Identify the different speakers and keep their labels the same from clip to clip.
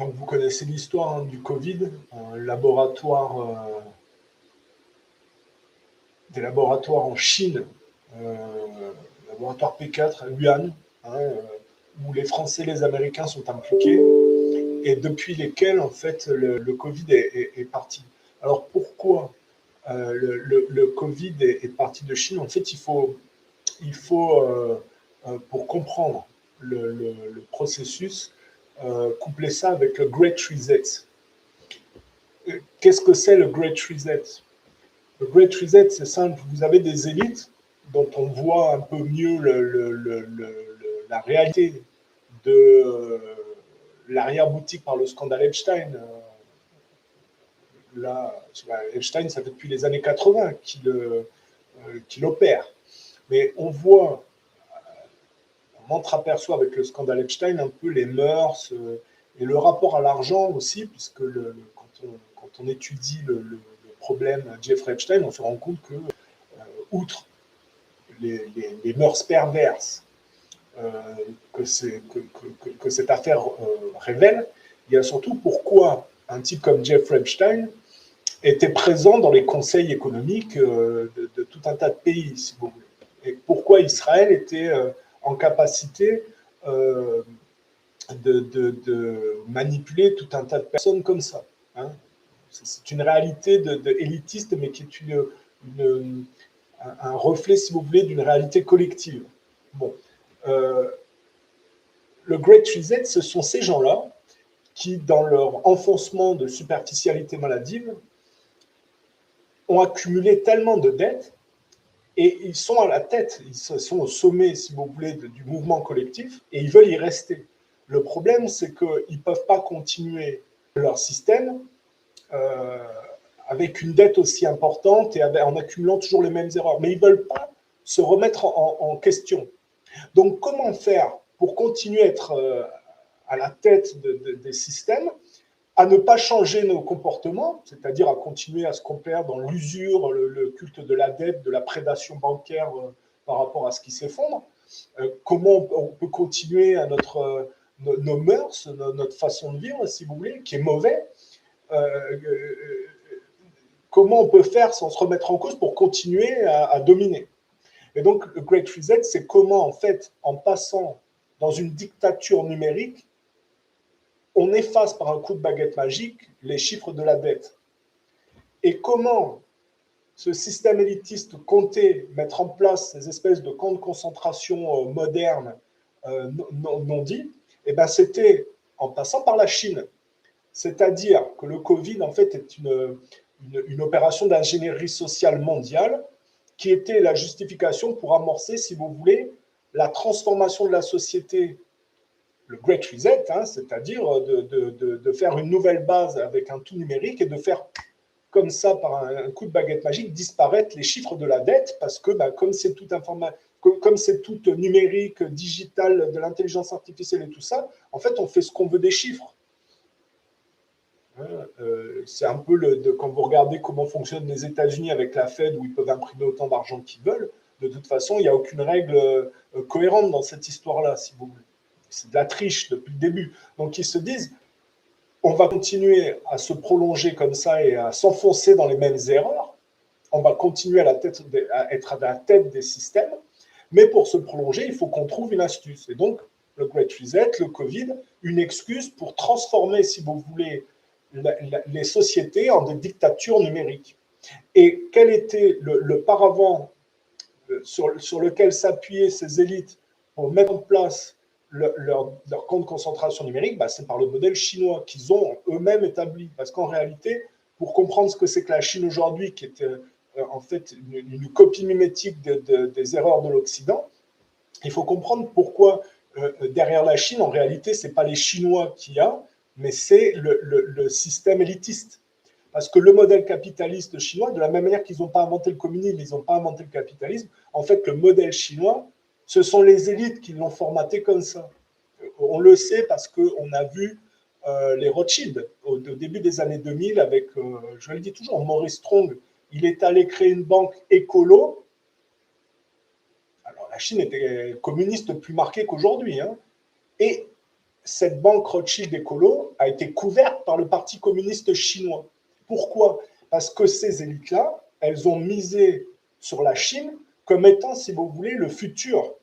Speaker 1: Donc, vous connaissez l'histoire du Covid, des laboratoires en Chine, laboratoire P4 à Wuhan, où les Français et les Américains sont impliqués, et depuis lesquels, en fait, le Covid est parti. Alors, pourquoi le Covid est parti de Chine? En fait, pour comprendre le processus, coupler ça avec le Great Reset. Qu'est-ce que c'est le Great Reset? Le Great Reset, c'est simple. Vous avez des élites dont on voit un peu mieux la réalité de l'arrière-boutique par le scandale Epstein. Là, Epstein, ça fait depuis les années 80 qu'il opère. Mais on voit, on entreaperçoit avec le scandale Epstein un peu les mœurs et le rapport à l'argent aussi, puisque quand on étudie le problème Jeffrey Epstein, on se rend compte que, outre les mœurs perverses que cette affaire révèle, il y a surtout pourquoi un type comme Jeffrey Epstein était présent dans les conseils économiques de tout un tas de pays, si vous voulez. Et pourquoi Israël était en capacité de manipuler tout un tas de personnes comme ça. Hein. C'est une réalité élitiste, mais qui est un reflet, si vous voulez, d'une réalité collective. Bon. Le Great Reset, ce sont ces gens-là qui, dans leur enfoncement de superficialité maladive, ont accumulé tellement de dettes et ils sont à la tête, ils sont au sommet, si vous voulez, du mouvement collectif et ils veulent y rester. Le problème, c'est qu'ils ne peuvent pas continuer leur système avec une dette aussi importante et en accumulant toujours les mêmes erreurs. Mais ils ne veulent pas se remettre en question. Donc, comment faire pour continuer à être à la tête des systèmes, à ne pas changer nos comportements, c'est-à-dire à continuer à se complaire dans l'usure, le culte de la dette, de la prédation bancaire par rapport à ce qui s'effondre. Comment on peut continuer à nos mœurs, notre façon de vivre, si vous voulez, qui est mauvais. Comment on peut faire sans se remettre en cause pour continuer à dominer. Et donc, le Great Reset, c'est comment, en fait, en passant dans une dictature numérique, on efface par un coup de baguette magique les chiffres de la dette. Et comment ce système élitiste comptait mettre en place ces espèces de camps de concentration modernes non dits, eh ben c'était en passant par la Chine. C'est-à-dire que le Covid, en fait, est une opération d'ingénierie sociale mondiale qui était la justification pour amorcer, si vous voulez, la transformation de la société, le Great Reset, c'est-à-dire de faire une nouvelle base avec un tout numérique et de faire comme ça, par un coup de baguette magique, disparaître les chiffres de la dette, parce que comme c'est tout numérique, digital, de l'intelligence artificielle et tout ça, en fait, on fait ce qu'on veut des chiffres. C'est un peu quand vous regardez comment fonctionnent les États-Unis avec la Fed, où ils peuvent imprimer autant d'argent qu'ils veulent. De toute façon, il n'y a aucune règle cohérente dans cette histoire-là, si vous voulez. C'est de la triche depuis le début. Donc, ils se disent, on va continuer à se prolonger comme ça et à s'enfoncer dans les mêmes erreurs. On va continuer à être à la tête des systèmes. Mais pour se prolonger, il faut qu'on trouve une astuce. Et donc, le Great Reset, le Covid, une excuse pour transformer, si vous voulez, les sociétés en des dictatures numériques. Et quel était le paravent sur lequel s'appuyaient ces élites pour mettre en place leur camp de concentration numérique? C'est par le modèle chinois qu'ils ont eux-mêmes établi. Parce qu'en réalité, pour comprendre ce que c'est que la Chine aujourd'hui, qui est en fait une copie mimétique des erreurs de l'Occident, il faut comprendre pourquoi derrière la Chine, en réalité, ce n'est pas les Chinois qu'il y a, mais c'est le système élitiste. Parce que le modèle capitaliste chinois, de la même manière qu'ils n'ont pas inventé le communisme, ils n'ont pas inventé le capitalisme, en fait, le modèle chinois, ce sont les élites qui l'ont formaté comme ça. On le sait parce qu'on a vu les Rothschild au début des années 2000 avec, je le dis toujours, Maurice Strong. Il est allé créer une banque écolo. Alors, la Chine était communiste plus marquée qu'aujourd'hui. Et cette banque Rothschild écolo a été couverte par le Parti communiste chinois. Pourquoi? Parce que ces élites-là, elles ont misé sur la Chine comme étant, si vous voulez, le futur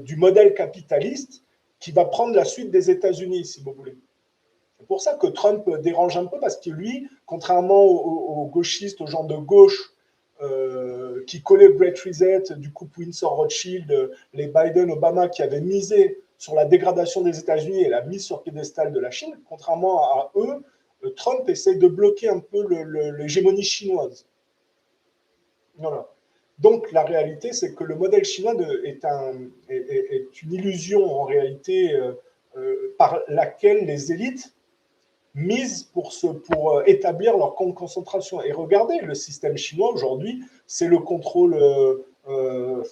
Speaker 1: du modèle capitaliste qui va prendre la suite des États-Unis, si vous voulez. C'est pour ça que Trump dérange un peu, parce que lui, contrairement aux gauchistes, aux gens de gauche qui collaient Great Reset, du couple Windsor-Rothschild, les Biden, Obama, qui avaient misé sur la dégradation des États-Unis et la mise sur piédestal de la Chine, contrairement à eux, Trump essaye de bloquer un peu l'hégémonie chinoise. Voilà. Donc la réalité, c'est que le modèle chinois est une illusion en réalité par laquelle les élites misent pour établir leur camp de concentration. Et regardez, le système chinois aujourd'hui, c'est le contrôle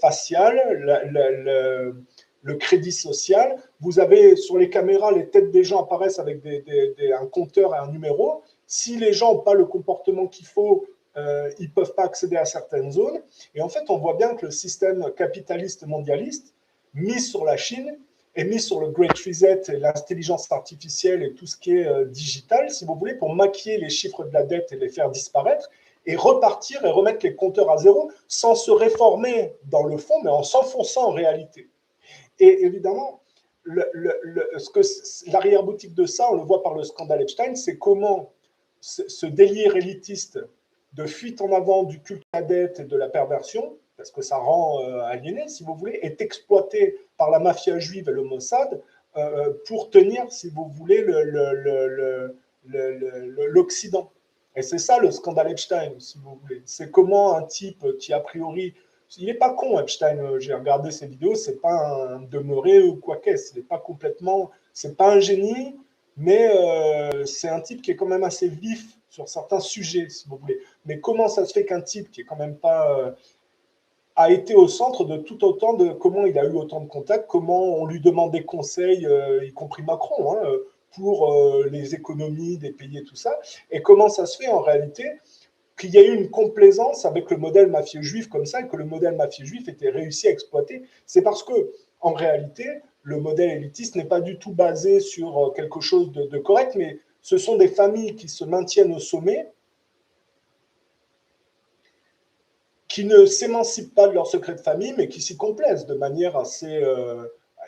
Speaker 1: facial, le crédit social. Vous avez sur les caméras, les têtes des gens apparaissent avec un compteur et un numéro. Si les gens n'ont pas le comportement qu'il faut, ils ne peuvent pas accéder à certaines zones. Et en fait, on voit bien que le système capitaliste mondialiste, mis sur la Chine, est mis sur le Great Reset et l'intelligence artificielle et tout ce qui est digital, si vous voulez, pour maquiller les chiffres de la dette et les faire disparaître, et repartir et remettre les compteurs à zéro sans se réformer dans le fond, mais en s'enfonçant en réalité. Et évidemment, l'arrière-boutique de ça, on le voit par le scandale Epstein, c'est comment ce délire élitiste de fuite en avant du culte à la dette et de la perversion, parce que ça rend aliéné, si vous voulez, est exploité par la mafia juive et le Mossad pour tenir, si vous voulez, l'Occident. Et c'est ça le scandale Epstein, si vous voulez. C'est comment un type qui, a priori, il n'est pas con, Epstein, j'ai regardé ses vidéos, c'est pas un demeuré ou quoi qu'est-ce, il n'est pas complètement, c'est pas un génie, mais c'est un type qui est quand même assez vif sur certains sujets, si vous voulez. Mais comment ça se fait qu'un type qui est quand même pas a été au centre de tout autant de comment il a eu autant de contacts, comment on lui demande des conseils, y compris Macron, hein, pour les économies des pays et tout ça, et comment ça se fait en réalité qu'il y a eu une complaisance avec le modèle mafieux juif comme ça, et que le modèle mafieux juif était réussi à exploiter. C'est parce que, en réalité, le modèle élitiste n'est pas du tout basé sur quelque chose de correct, mais ce sont des familles qui se maintiennent au sommet, qui ne s'émancipent pas de leur secret de famille, mais qui s'y complaisent de manière assez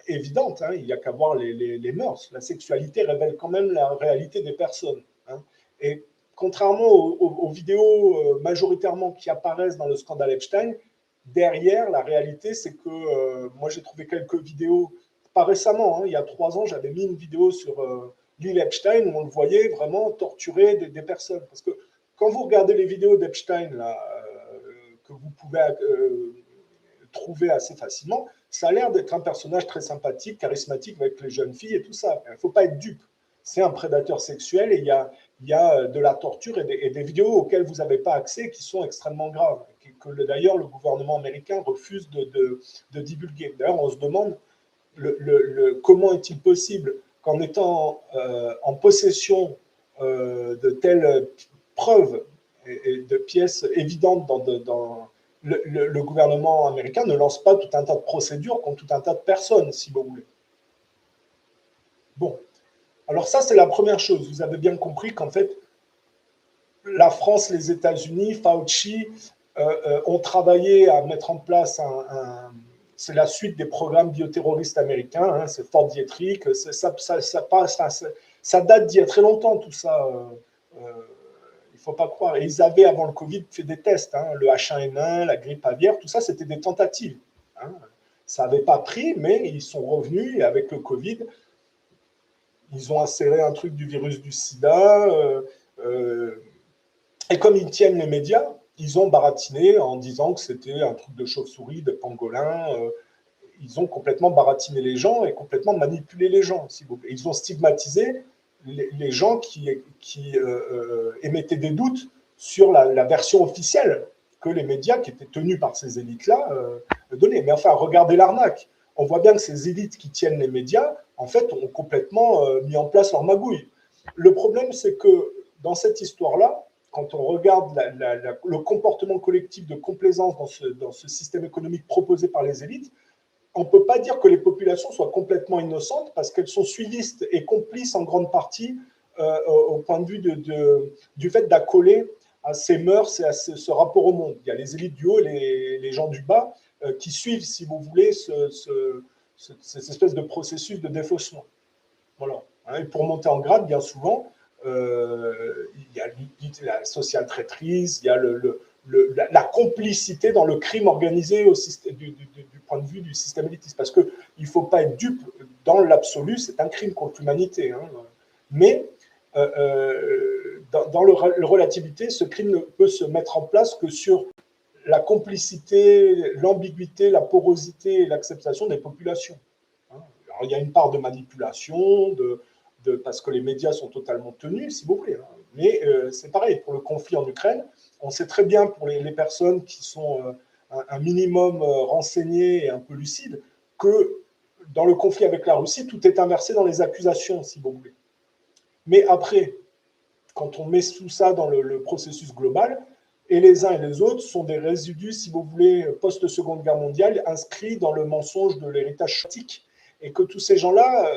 Speaker 1: évidente. Hein. Il n'y a qu'à voir les mœurs. La sexualité révèle quand même la réalité des personnes. Hein. Et contrairement aux vidéos majoritairement qui apparaissent dans le scandale Epstein, derrière, la réalité, c'est que moi, j'ai trouvé quelques vidéos, pas récemment, hein, il y a 3 ans, j'avais mis une vidéo sur l'île Epstein où on le voyait vraiment torturer des personnes. Parce que quand vous regardez les vidéos d'Epstein, là, que vous pouvez trouver assez facilement, ça a l'air d'être un personnage très sympathique, charismatique avec les jeunes filles et tout ça. Il ne faut pas être dupe. C'est un prédateur sexuel et il y a de la torture et des vidéos auxquelles vous n'avez pas accès qui sont extrêmement graves, que d'ailleurs le gouvernement américain refuse de divulguer. D'ailleurs, on se demande comment est-il possible qu'en étant en possession de telles preuves et de pièces évidentes dans le gouvernement américain ne lance pas tout un tas de procédures contre tout un tas de personnes, si vous voulez. Bon, alors ça, c'est la première chose. Vous avez bien compris qu'en fait, la France, les États-Unis, Fauci ont travaillé à mettre en place c'est la suite des programmes bioterroristes américains, hein, c'est Fort Detrick, ça date d'il y a très longtemps, tout ça. Il ne faut pas croire. Et ils avaient, avant le Covid, fait des tests. Hein, le H1N1, la grippe aviaire, tout ça, c'était des tentatives. Hein. Ça n'avait pas pris, mais ils sont revenus et avec le Covid, ils ont inséré un truc du virus du sida. Et comme ils tiennent les médias, ils ont baratiné en disant que c'était un truc de chauve-souris, de pangolin. Ils ont complètement baratiné les gens et complètement manipulé les gens. Ils ont stigmatisé les gens qui émettaient des doutes sur la version officielle que les médias, qui étaient tenus par ces élites-là, donnaient. Mais enfin, regardez l'arnaque. On voit bien que ces élites qui tiennent les médias, en fait, ont complètement mis en place leur magouille. Le problème, c'est que dans cette histoire-là, quand on regarde le comportement collectif de complaisance dans ce système économique proposé par les élites, on ne peut pas dire que les populations soient complètement innocentes parce qu'elles sont suivistes et complices en grande partie au point de vue du fait d'accoler à ces mœurs et à ce rapport au monde. Il y a les élites du haut et les gens du bas qui suivent, si vous voulez, cette espèce de processus de défaussement. Voilà. Et pour monter en grade, bien souvent, il y a la social traîtrise, il y a la complicité dans le crime organisé du point de vue du système élitiste. Parce qu'il ne faut pas être dupe, dans l'absolu, c'est un crime contre l'humanité. Hein. Mais dans le relativité, ce crime ne peut se mettre en place que sur la complicité, l'ambiguïté, la porosité et l'acceptation des populations. Hein. Alors, il y a une part de manipulation, parce que les médias sont totalement tenus, si vous voulez. Hein. Mais c'est pareil, pour le conflit en Ukraine, on sait très bien pour les personnes qui sont un minimum renseignées et un peu lucides, que dans le conflit avec la Russie, tout est inversé dans les accusations, si vous voulez. Mais après, quand on met tout ça dans le processus global, et les uns et les autres sont des résidus, si vous voulez, post-seconde guerre mondiale, inscrits dans le mensonge de l'héritage antique, et que tous ces gens-là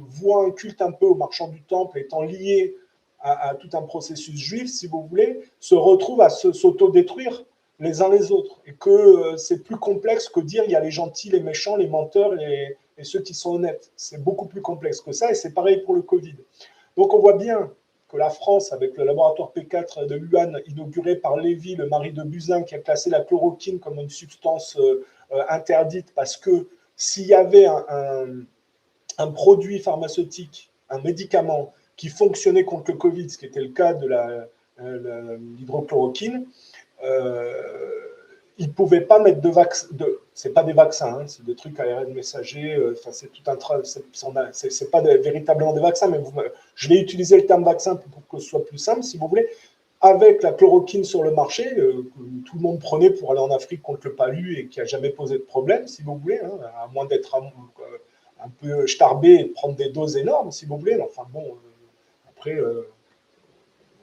Speaker 1: voient un culte un peu aux marchands du temple étant lié à tout un processus juif, si vous voulez, se retrouvent à s'autodétruire les uns les autres, et que c'est plus complexe que dire il y a les gentils, les méchants, les menteurs et ceux qui sont honnêtes. C'est beaucoup plus complexe que ça, et c'est pareil pour le Covid. Donc on voit bien que la France, avec le laboratoire P4 de Wuhan, inauguré par Lévy, le mari de Buzyn, qui a classé la chloroquine comme une substance interdite, parce que s'il y avait un produit pharmaceutique, un médicament qui fonctionnait contre le Covid, ce qui était le cas de l'hydrochloroquine, ils ne pouvaient pas mettre de vaccin. Ce n'est pas des vaccins, hein, c'est des trucs ARN messager. C'est tout un c'est pas véritablement des vaccins, mais je vais utiliser le terme vaccin pour que ce soit plus simple, si vous voulez. Avec la chloroquine sur le marché, que tout le monde prenait pour aller en Afrique contre le palu et qui n'a jamais posé de problème, si vous voulez, hein, à moins d'être un peu starbé et de prendre des doses énormes, si vous voulez. Enfin bon, après,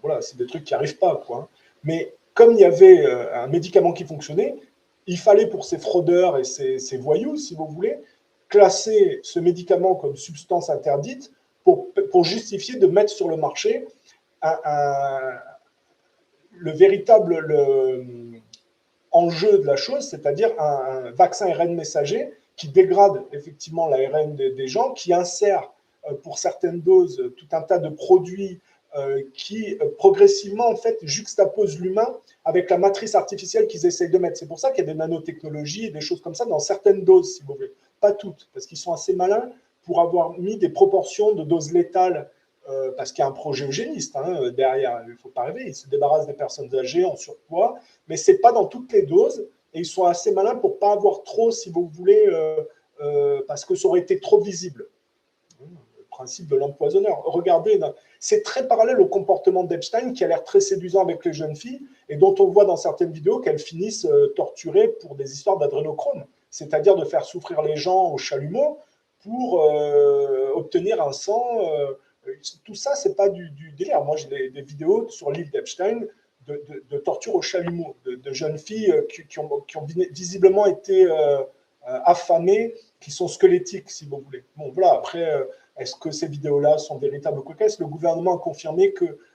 Speaker 1: voilà, c'est des trucs qui n'arrivent pas, quoi. Hein. Mais comme il y avait un médicament qui fonctionnait, il fallait pour ces fraudeurs et ces voyous, si vous voulez, classer ce médicament comme substance interdite pour justifier de mettre sur le marché le véritable enjeu de la chose, c'est-à-dire un vaccin ARN messager qui dégrade effectivement l'ARN des gens, qui insère pour certaines doses tout un tas de produits qui progressivement en fait juxtaposent l'humain avec la matrice artificielle qu'ils essayent de mettre. C'est pour ça qu'il y a des nanotechnologies et des choses comme ça dans certaines doses, si vous voulez. Pas toutes, parce qu'ils sont assez malins pour avoir mis des proportions de doses létales, parce qu'il y a un projet eugéniste hein, derrière. Il ne faut pas rêver, ils se débarrassent des personnes âgées en surpoids, mais ce n'est pas dans toutes les doses, et ils sont assez malins pour ne pas avoir trop, si vous voulez, parce que ça aurait été trop visible. Le principe de l'empoisonneur. Regardez, c'est très parallèle au comportement d'Epstein qui a l'air très séduisant avec les jeunes filles et dont on voit dans certaines vidéos qu'elles finissent torturées pour des histoires d'adrénochrome, c'est-à-dire de faire souffrir les gens au chalumeau pour obtenir un sang. Tout ça, c'est pas du délire. Moi, j'ai des vidéos sur l'île d'Epstein de torture au chalumeau, de jeunes filles qui ont visiblement été affamées, qui sont squelettiques, si vous voulez. Bon, voilà, après, est-ce que ces vidéos-là sont véritables ou cocasses? Le gouvernement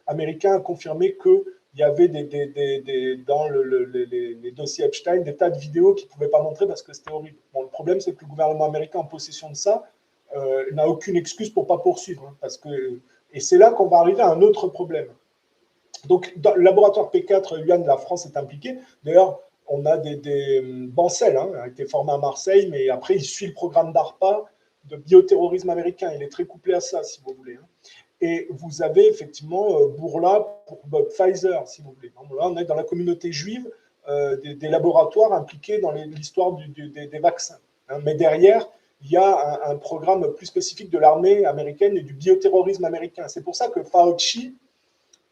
Speaker 1: américain a confirmé qu'il y avait dans les dossiers Epstein des tas de vidéos qu'ils ne pouvaient pas montrer parce que c'était horrible. Bon, le problème, c'est que le gouvernement américain en possession de ça n'a aucune excuse pour ne pas poursuivre. Hein, et c'est là qu'on va arriver à un autre problème. Donc, dans le laboratoire P4, Wuhan, la France est impliquée. D'ailleurs, on a Bancel, hein, a été formé à Marseille, mais après, il suit le programme d'ARPA de bioterrorisme américain. Il est très couplé à ça, si vous voulez. Hein. Et vous avez effectivement Bourla pour Pfizer, si vous voulez. Là, on est dans la communauté juive des laboratoires impliqués dans l'histoire des vaccins. Hein. Mais derrière, il y a un programme plus spécifique de l'armée américaine et du bioterrorisme américain. C'est pour ça que Fauci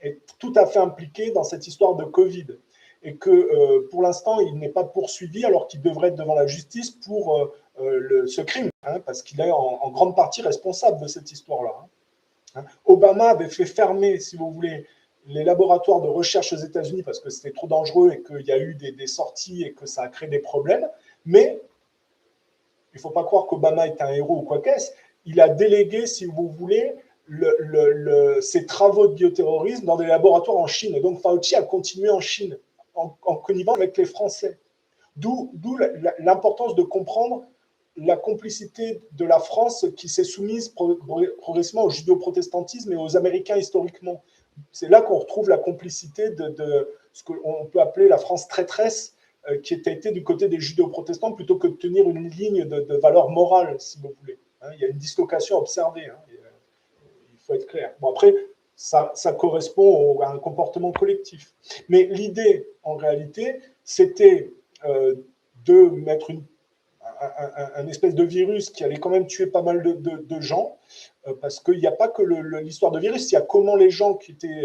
Speaker 1: est tout à fait impliqué dans cette histoire de Covid et que pour l'instant, il n'est pas poursuivi alors qu'il devrait être devant la justice pour ce crime, hein, parce qu'il est en grande partie responsable de cette histoire-là. Hein. Obama avait fait fermer, si vous voulez, les laboratoires de recherche aux États-Unis parce que c'était trop dangereux et qu'il y a eu des sorties et que ça a créé des problèmes, mais il ne faut pas croire qu'Obama est un héros ou quoi qu'est-ce. Il a délégué, si vous voulez, ses travaux de bioterrorisme dans des laboratoires en Chine. Et donc Fauci a continué en Chine, en connivant avec les Français. D'où l'importance de comprendre la complicité de la France qui s'est soumise progressivement au judéo-protestantisme et aux Américains historiquement. C'est là qu'on retrouve la complicité de ce qu'on peut appeler la France traîtresse, qui a été du côté des judéo-protestants plutôt que de tenir une ligne de valeurs morales, si vous voulez. Il y a une dislocation observée, il faut être clair. Bon, après, ça correspond à un comportement collectif. Mais l'idée, en réalité, c'était de mettre un espèce de virus qui allait quand même tuer pas mal de gens, parce qu'il n'y a pas que l'histoire de virus, il y a comment les gens qui étaient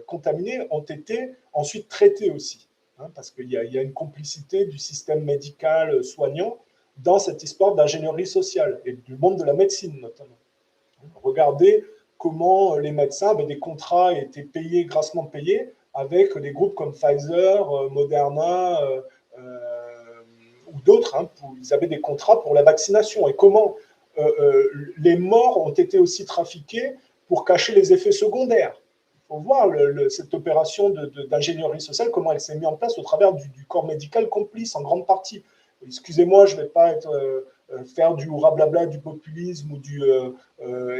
Speaker 1: contaminés ont été ensuite traités aussi, parce qu'il y a une complicité du système médical soignant dans cette histoire d'ingénierie sociale, et du monde de la médecine notamment. Regardez comment les médecins avaient des contrats et étaient payés, grassement payés, avec des groupes comme Pfizer, Moderna, ou d'autres, ils avaient des contrats pour la vaccination. Et comment les morts ont été aussi trafiqués pour cacher les effets secondaires. Il faut voir cette opération d'ingénierie sociale, comment elle s'est mise en place au travers du corps médical complice, en grande partie. Excusez-moi, je ne vais pas faire du blabla, du populisme ou du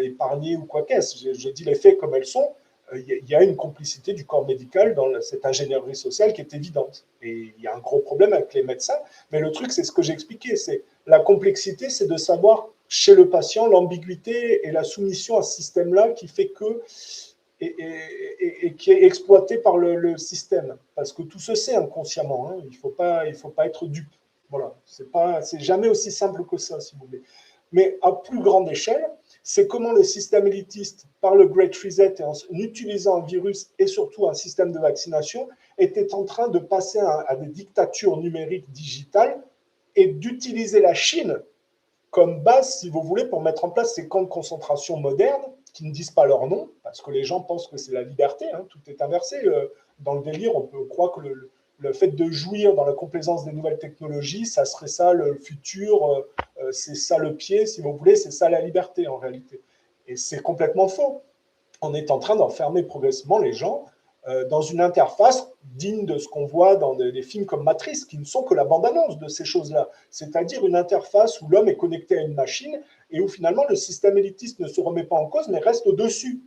Speaker 1: épargner ou quoi qu'est-ce. Je dis les faits comme elles sont. Il y a une complicité du corps médical dans cette ingénierie sociale qui est évidente. Et il y a un gros problème avec les médecins. Mais le truc, c'est ce que j'ai expliqué. C'est la complexité, c'est de savoir chez le patient l'ambiguïté et la soumission à ce système-là qui fait que et qui est exploité par le système. Parce que tout se sait inconsciemment. Il faut pas être dupe. Voilà. C'est jamais aussi simple que ça, si vous voulez. Mais à plus grande échelle, c'est comment le système élitiste, par le Great Reset, et en utilisant un virus et surtout un système de vaccination, était en train de passer à des dictatures numériques digitales et d'utiliser la Chine comme base, si vous voulez, pour mettre en place ces camps de concentration modernes qui ne disent pas leur nom, parce que les gens pensent que c'est la liberté, tout est inversé. Dans le délire, on peut croire que le fait de jouir dans la complaisance des nouvelles technologies, ça serait ça le futur, c'est ça le pied, si vous voulez, c'est ça la liberté en réalité. Et c'est complètement faux. On est en train d'enfermer progressivement les gens dans une interface digne de ce qu'on voit dans des films comme Matrix, qui ne sont que la bande-annonce de ces choses-là. C'est-à-dire une interface où l'homme est connecté à une machine et où finalement le système élitiste ne se remet pas en cause, mais reste au-dessus.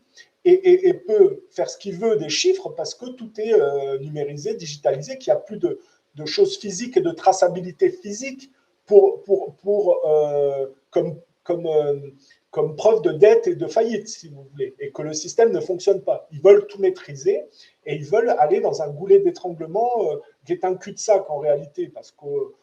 Speaker 1: Et peut faire ce qu'il veut des chiffres parce que tout est numérisé, digitalisé, qu'il n'y a plus de choses physiques et de traçabilité physique comme preuve de dette et de faillite, si vous voulez, et que le système ne fonctionne pas. Ils veulent tout maîtriser et ils veulent aller dans un goulet d'étranglement qui est un cul-de-sac en réalité, parce que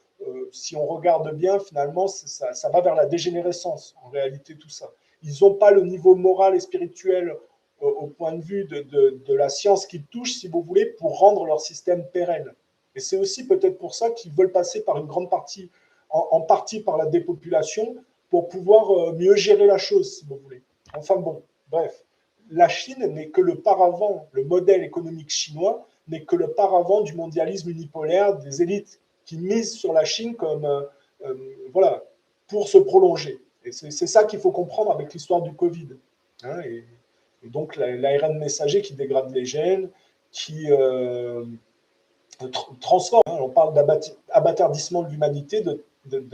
Speaker 1: si on regarde bien, finalement, ça va vers la dégénérescence, en réalité, tout ça. Ils n'ont pas le niveau moral et spirituel au point de vue de la science qu'ils touchent, si vous voulez, pour rendre leur système pérenne. Et c'est aussi peut-être pour ça qu'ils veulent passer par une grande partie, en partie par la dépopulation, pour pouvoir mieux gérer la chose, si vous voulez. Enfin bon, bref. La Chine n'est que le paravent, le modèle économique chinois n'est que le paravent du mondialisme unipolaire des élites qui misent sur la Chine comme, voilà, pour se prolonger. Et c'est ça qu'il faut comprendre avec l'histoire du Covid. Et donc l'ARN messager qui dégrade les gènes, qui transforme, on parle d'abattardissement de l'humanité, de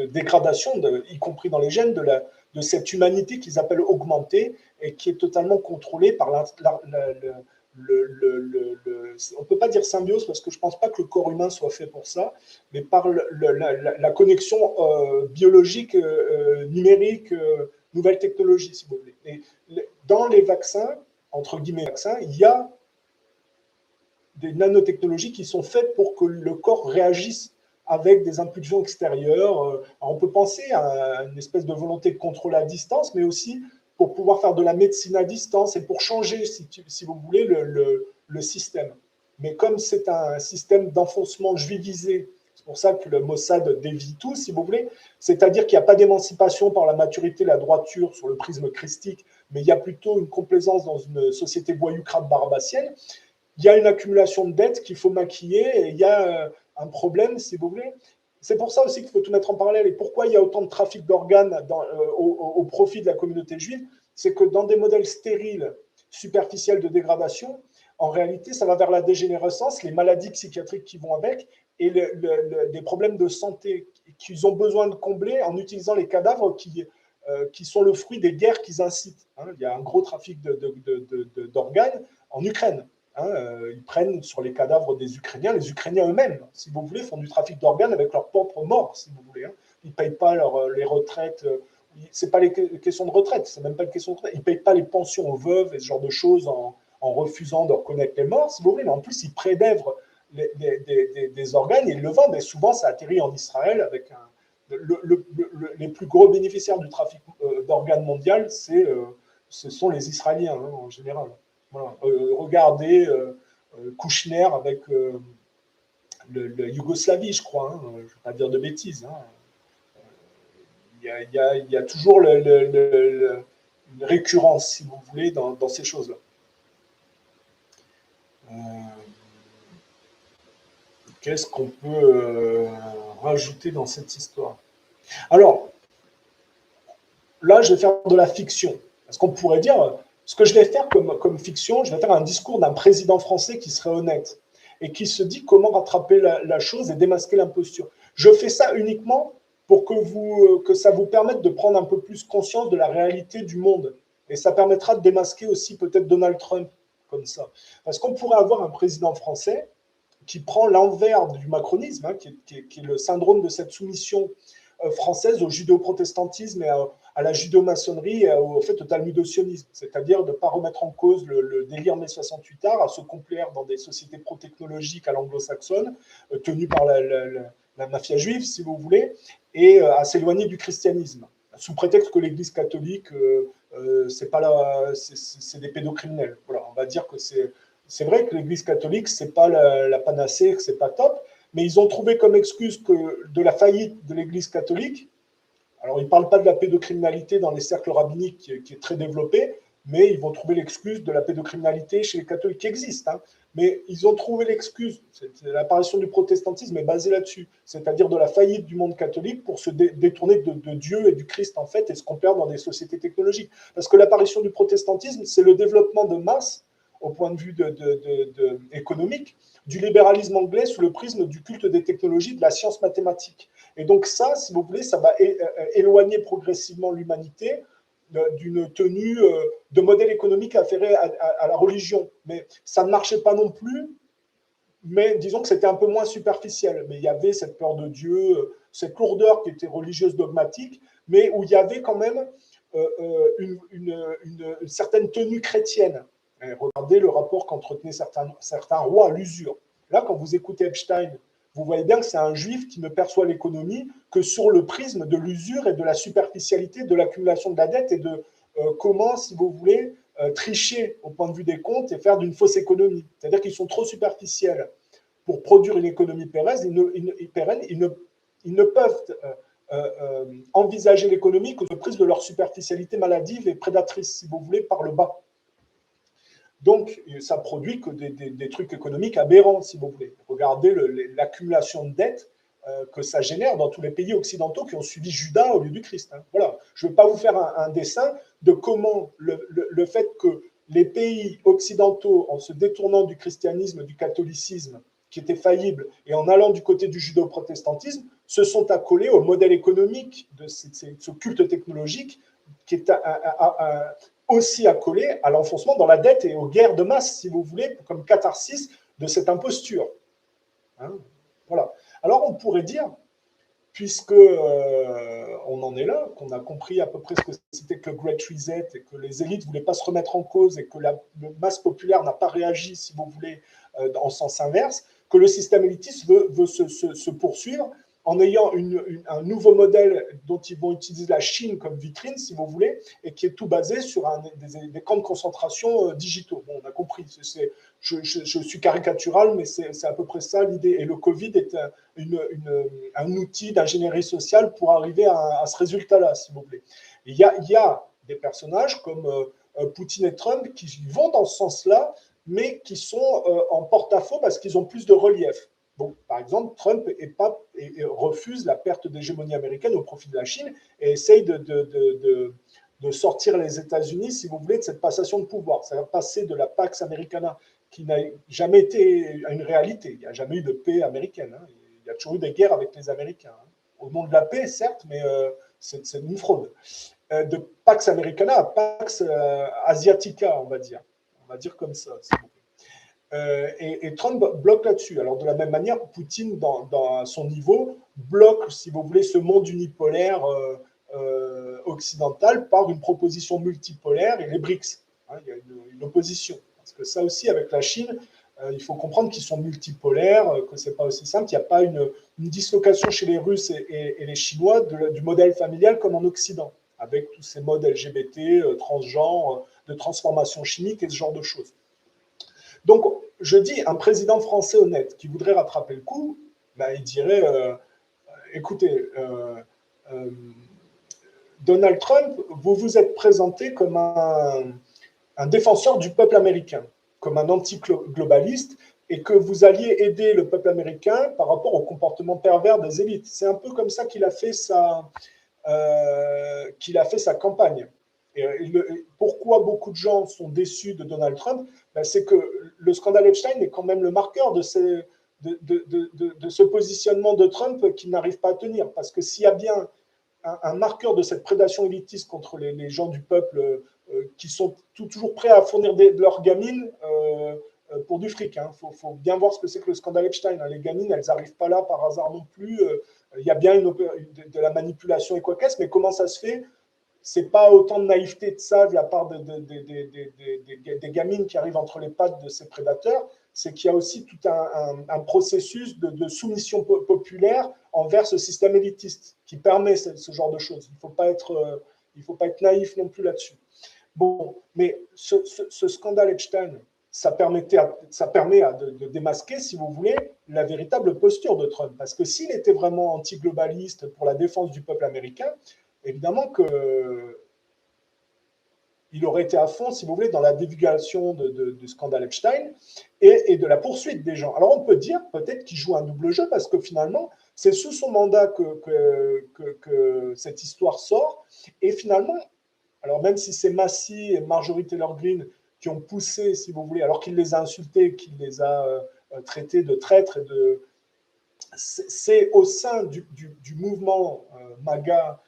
Speaker 1: dégradation, y compris dans les gènes, de cette humanité qu'ils appellent augmentée et qui est totalement contrôlée par on ne peut pas dire symbiose parce que je ne pense pas que le corps humain soit fait pour ça, mais par la connexion biologique, numérique, nouvelle technologie, si vous voulez. Et dans les vaccins, entre guillemets vaccins, il y a des nanotechnologies qui sont faites pour que le corps réagisse avec des impulsions extérieures. Alors on peut penser à une espèce de volonté de contrôle à distance, mais aussi pour pouvoir faire de la médecine à distance et pour changer, si vous voulez, le système. Mais comme c'est un système d'enfoncement juivisé, c'est pour ça que le Mossad dévie tout, si vous voulez, c'est-à-dire qu'il n'y a pas d'émancipation par la maturité, la droiture sur le prisme christique, mais il y a plutôt une complaisance dans une société voyoucrate barbassienne. Il y a une accumulation de dettes qu'il faut maquiller et il y a un problème, si vous voulez, c'est pour ça aussi qu'il faut tout mettre en parallèle. Et pourquoi il y a autant de trafic d'organes au profit de la communauté juive, c'est que dans des modèles stériles, superficiels de dégradation, en réalité, ça va vers la dégénérescence, les maladies psychiatriques qui vont avec, et des problèmes de santé qu'ils ont besoin de combler en utilisant les cadavres qui sont le fruit des guerres qu'ils incitent. Hein. Il y a un gros trafic d'organes en Ukraine. Hein. Ils prennent sur les cadavres des Ukrainiens. Les Ukrainiens eux-mêmes, si vous voulez, font du trafic d'organes avec leurs propres morts, si vous voulez. Hein. Ils ne payent pas les retraites. Ce n'est pas les questions de retraite, c'est même pas une question de retraite. Ils ne payent pas les pensions aux veuves et ce genre de choses en refusant de reconnaître les morts, si vous voulez. Mais en plus, ils prédèvrent des organes et ils le vendent. Et souvent, ça atterrit en Israël avec les plus gros bénéficiaires du trafic d'organes mondial, ce sont les Israéliens hein, en général. Voilà. Regardez Kouchner avec le Yougoslavie, je crois. Hein, je ne vais pas dire de bêtises. Hein. Il y a toujours une récurrence, si vous voulez, dans ces choses-là. Qu'est-ce qu'on peut rajouter dans cette histoire? Alors, là, je vais faire de la fiction. Parce qu'on pourrait dire, ce que je vais faire comme fiction, je vais faire un discours d'un président français qui serait honnête et qui se dit comment rattraper la chose et démasquer l'imposture. Je fais ça uniquement pour que ça vous permette de prendre un peu plus conscience de la réalité du monde. Et ça permettra de démasquer aussi peut-être Donald Trump comme ça. Parce qu'on pourrait avoir un président français qui prend l'envers du macronisme, hein, qui est le syndrome de cette soumission française au judéo-protestantisme et à la judéo-maçonnerie et au talmudo-sionisme, c'est-à-dire de ne pas remettre en cause le délire mai 68 art, à se complaire dans des sociétés pro-technologiques à l'anglo-saxonne, tenues par la mafia juive, si vous voulez, et à s'éloigner du christianisme, sous prétexte que l'Église catholique, c'est des pédocriminels. Voilà, on va dire que c'est vrai que l'Église catholique, c'est pas la panacée, que c'est pas top, mais ils ont trouvé comme excuse que de la faillite de l'Église catholique. Alors, ils ne parlent pas de la pédocriminalité dans les cercles rabbiniques qui est très développée, mais ils vont trouver l'excuse de la pédocriminalité chez les catholiques qui existe. Hein. Mais ils ont trouvé l'excuse, l'apparition du protestantisme est basée là-dessus, c'est-à-dire de la faillite du monde catholique pour se détourner de Dieu et du Christ, en fait, et se complaire dans des sociétés technologiques. Parce que l'apparition du protestantisme, c'est le développement de masse au point de vue économique, du libéralisme anglais sous le prisme du culte des technologies, de la science mathématique. Et donc ça, si vous voulez, ça va éloigner progressivement l'humanité d'une tenue de modèle économique affairé à la religion. Mais ça ne marchait pas non plus, mais disons que c'était un peu moins superficiel. Mais il y avait cette peur de Dieu, cette lourdeur qui était religieuse dogmatique, mais où il y avait quand même une certaine tenue chrétienne. Et regardez le rapport qu'entretenaient certains rois à l'usure. Là, quand vous écoutez Epstein, vous voyez bien que c'est un juif qui ne perçoit l'économie que sur le prisme de l'usure et de la superficialité, de l'accumulation de la dette et de comment, si vous voulez, tricher au point de vue des comptes et faire d'une fausse économie. C'est-à-dire qu'ils sont trop superficiels pour produire une économie pérenne. Ils ne peuvent envisager l'économie que de prise de leur superficialité maladive et prédatrice, si vous voulez, par le bas. Donc, ça produit que des trucs économiques aberrants, si vous voulez. Regardez l'accumulation de dettes que ça génère dans tous les pays occidentaux qui ont suivi Judas au lieu du Christ. Hein. Voilà. Je ne vais pas vous faire un dessin de comment le fait que les pays occidentaux, en se détournant du christianisme, du catholicisme, qui était faillible, et en allant du côté du judéo-protestantisme, se sont accolés au modèle économique de ce culte technologique qui est aussi accolé à l'enfoncement dans la dette et aux guerres de masse, si vous voulez, comme catharsis de cette imposture. Hein, voilà. Alors on pourrait dire, puisque on en est là, qu'on a compris à peu près ce que c'était que le Great Reset et que les élites ne voulaient pas se remettre en cause et que la masse populaire n'a pas réagi, si vous voulez, en sens inverse, que le système élitiste veut se poursuivre en ayant un nouveau modèle dont ils vont utiliser la Chine comme vitrine, si vous voulez, et qui est tout basé sur des camps de concentration digitaux. Bon, on a compris, je suis caricatural, mais c'est à peu près ça l'idée. Et le Covid est un outil d'ingénierie sociale pour arriver à ce résultat-là, si vous voulez. Il y a des personnages comme Poutine et Trump qui vont dans ce sens-là, mais qui sont en porte-à-faux parce qu'ils ont plus de relief. Donc, par exemple, Trump refuse la perte d'hégémonie américaine au profit de la Chine et essaye de sortir les États-Unis, si vous voulez, de cette passation de pouvoir. Ça va passer de la Pax Americana, qui n'a jamais été une réalité. Il n'y a jamais eu de paix américaine. Hein. Il y a toujours eu des guerres avec les Américains. Hein. Au nom de la paix, certes, mais c'est une fraude. De Pax Americana à Pax Asiatica, on va dire. On va dire comme ça, s'il vous plaît. Et Trump bloque là-dessus. Alors, de la même manière, Poutine, dans son niveau, bloque, si vous voulez, ce monde unipolaire occidental par une proposition multipolaire et les BRICS. Hein, il y a une opposition. Parce que ça aussi, avec la Chine, il faut comprendre qu'ils sont multipolaires, que ce n'est pas aussi simple. Il n'y a pas une dislocation chez les Russes et les Chinois du modèle familial comme en Occident, avec tous ces modes LGBT, transgenres, de transformation chimique et ce genre de choses. Donc, je dis, un président français honnête qui voudrait rattraper le coup, ben, il dirait, écoutez, Donald Trump, vous vous êtes présenté comme un défenseur du peuple américain, comme un anti-globaliste, et que vous alliez aider le peuple américain par rapport au comportement pervers des élites. C'est un peu comme ça qu'il a fait sa campagne. Pourquoi beaucoup de gens sont déçus de Donald Trump, ben, c'est que le scandale Epstein est quand même le marqueur de ce positionnement de Trump qui n'arrive pas à tenir. Parce que s'il y a bien un marqueur de cette prédation élitiste contre les gens du peuple qui sont toujours prêts à fournir leurs gamines pour du fric. Il faut bien voir ce que c'est que le scandale Epstein. Hein. Les gamines, elles n'arrivent pas là par hasard non plus. Il y a bien de la manipulation et quoi qu'est-ce, mais comment ça se fait? C'est pas autant de naïveté de ça de la part des gamines qui arrivent entre les pattes de ces prédateurs, c'est qu'il y a aussi tout un processus de soumission populaire envers ce système élitiste qui permet ce genre de choses. Il ne faut pas être naïf non plus là-dessus. Bon, mais ce scandale Epstein, ça permet de démasquer, si vous voulez, la véritable posture de Trump. Parce que s'il était vraiment anti-globaliste pour la défense du peuple américain, évidemment qu'il aurait été à fond, si vous voulez, dans la divulgation du scandale Epstein et de la poursuite des gens. Alors on peut dire peut-être qu'il joue un double jeu parce que finalement, c'est sous son mandat que cette histoire sort. Et finalement, alors même si c'est Massy et Marjorie Taylor Greene qui ont poussé, si vous voulez, alors qu'il les a insultés, qu'il les a traités de traîtres, c'est au sein du mouvement MAGA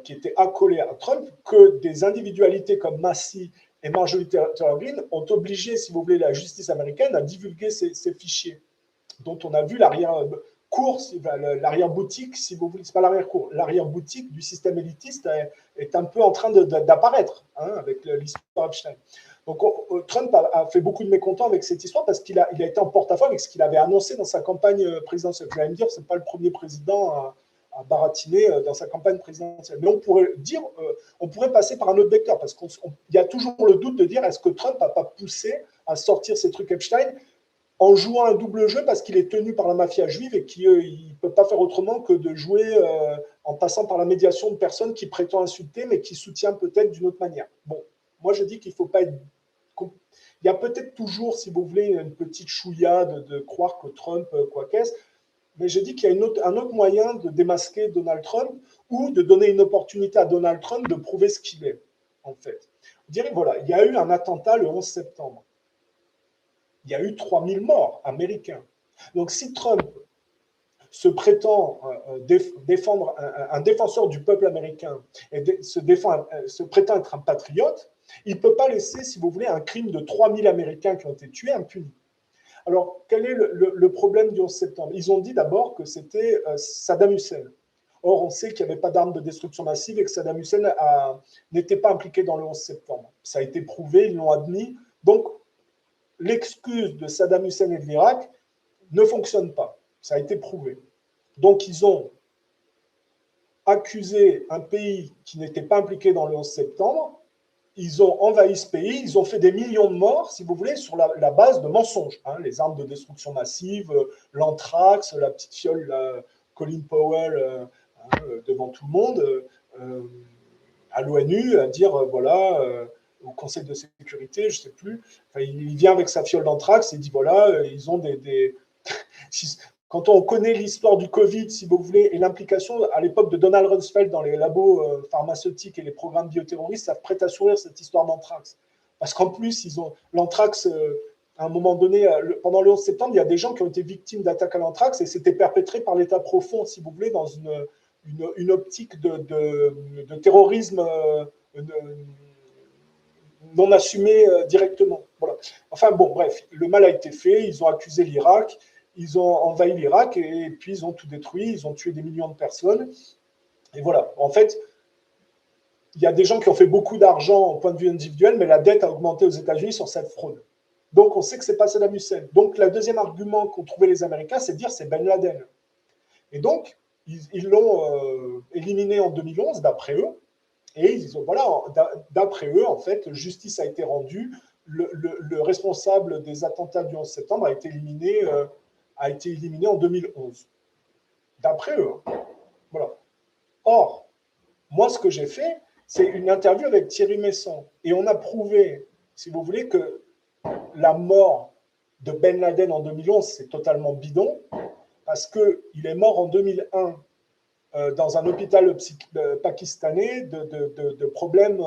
Speaker 1: qui était accolé à Trump que des individualités comme Massy et Marjorie Taylor Greene ont obligé, si vous voulez, la justice américaine à divulguer ces fichiers, dont on a vu l'arrière-cour, l'arrière-boutique, si vous voulez, c'est pas l'arrière-cour, l'arrière-boutique du système élitiste est un peu en train d'apparaître avec l'histoire Epstein. Donc Trump a fait beaucoup de mécontents avec cette histoire parce qu'il a été en porte-à-faux avec ce qu'il avait annoncé dans sa campagne présidentielle. Je vais me dire, ce n'est pas le premier président à baratiner dans sa campagne présidentielle. Mais on pourrait passer par un autre vecteur parce qu'il y a toujours le doute de dire est-ce que Trump n'a pas poussé à sortir ces trucs Epstein en jouant un double jeu parce qu'il est tenu par la mafia juive et qu'il ne peut pas faire autrement que de jouer en passant par la médiation de personnes qui prétendent insulter mais qui soutiennent peut-être d'une autre manière. Bon, moi je dis qu'il ne faut pas être... Il y a peut-être toujours, si vous voulez, une petite chouïa de croire que Trump, quoi qu'est-ce, mais je dis qu'il y a un autre moyen de démasquer Donald Trump ou de donner une opportunité à Donald Trump de prouver ce qu'il est, en fait. Vous direz, voilà, il y a eu un attentat le 11 septembre. Il y a eu 3000 morts américains. Donc si Trump se prétend défendre un défenseur du peuple américain et se prétend être un patriote, il ne peut pas laisser, si vous voulez, un crime de 3000 Américains qui ont été tués impuni. Alors, quel est le problème du 11 septembre? Ils ont dit d'abord que c'était Saddam Hussein. Or, on sait qu'il n'y avait pas d'armes de destruction massive et que Saddam Hussein n'était pas impliqué dans le 11 septembre. Ça a été prouvé, ils l'ont admis. Donc, l'excuse de Saddam Hussein et de l'Irak ne fonctionne pas. Ça a été prouvé. Donc, ils ont accusé un pays qui n'était pas impliqué dans le 11 septembre. Ils ont envahi ce pays, ils ont fait des millions de morts, si vous voulez, sur la base de mensonges. Les armes de destruction massive, l'anthrax, la petite fiole, Colin Powell, devant tout le monde, à l'ONU, à dire, voilà, au Conseil de sécurité, je ne sais plus, il vient avec sa fiole d'anthrax et dit, voilà, ils ont quand on connaît l'histoire du Covid, si vous voulez, et l'implication à l'époque de Donald Rumsfeld dans les labos pharmaceutiques et les programmes bioterroristes, ça prête à sourire cette histoire d'anthrax. Parce qu'en plus, ils ont l'anthrax, à un moment donné, pendant le 11 septembre, il y a des gens qui ont été victimes d'attaques à l'anthrax et c'était perpétré par l'État profond, si vous voulez, dans une optique de terrorisme non assumé directement. Voilà. Enfin bon, bref, le mal a été fait, ils ont accusé l'Irak, ils ont envahi l'Irak et puis ils ont tout détruit, ils ont tué des millions de personnes. Et voilà, en fait, il y a des gens qui ont fait beaucoup d'argent au point de vue individuel, mais la dette a augmenté aux États-Unis sur cette fraude. Donc on sait que c'est pas Saddam Hussein. Donc le deuxième argument qu'ont trouvé les Américains, c'est de dire c'est Ben Laden. Et donc, ils l'ont éliminé en 2011, d'après eux. Et ils ont, voilà, d'après eux, en fait, justice a été rendue. Le responsable des attentats du 11 septembre a été éliminé en 2011. D'après eux. Voilà. Or, moi, ce que j'ai fait, c'est une interview avec Thierry Messon. Et on a prouvé, si vous voulez, que la mort de Ben Laden en 2011, c'est totalement bidon, parce qu'il est mort en 2001 dans un hôpital pakistanais de problèmes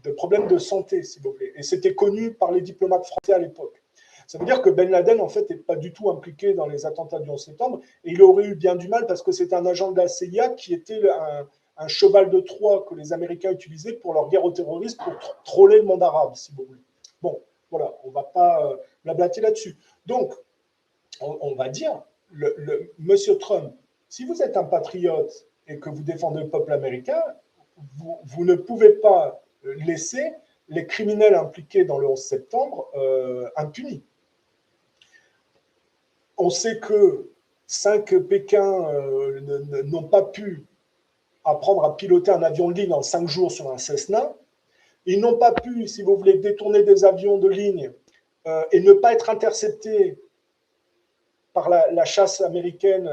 Speaker 1: de santé, si vous voulez. Et c'était connu par les diplomates français à l'époque. Ça veut dire que Ben Laden, en fait, n'est pas du tout impliqué dans les attentats du 11 septembre. Et il aurait eu bien du mal parce que c'était un agent de la CIA qui était un cheval de Troie que les Américains utilisaient pour leur guerre aux terroristes, pour troller le monde arabe, si vous voulez. Bon, voilà, on ne va pas blablater là-dessus. Donc, on va dire, Monsieur Trump, si vous êtes un patriote et que vous défendez le peuple américain, vous ne pouvez pas laisser les criminels impliqués dans le 11 septembre impunis. On sait que 5 Pékins n'ont pas pu apprendre à piloter un avion de ligne en 5 jours sur un Cessna. Ils n'ont pas pu, si vous voulez, détourner des avions de ligne et ne pas être interceptés par la chasse américaine,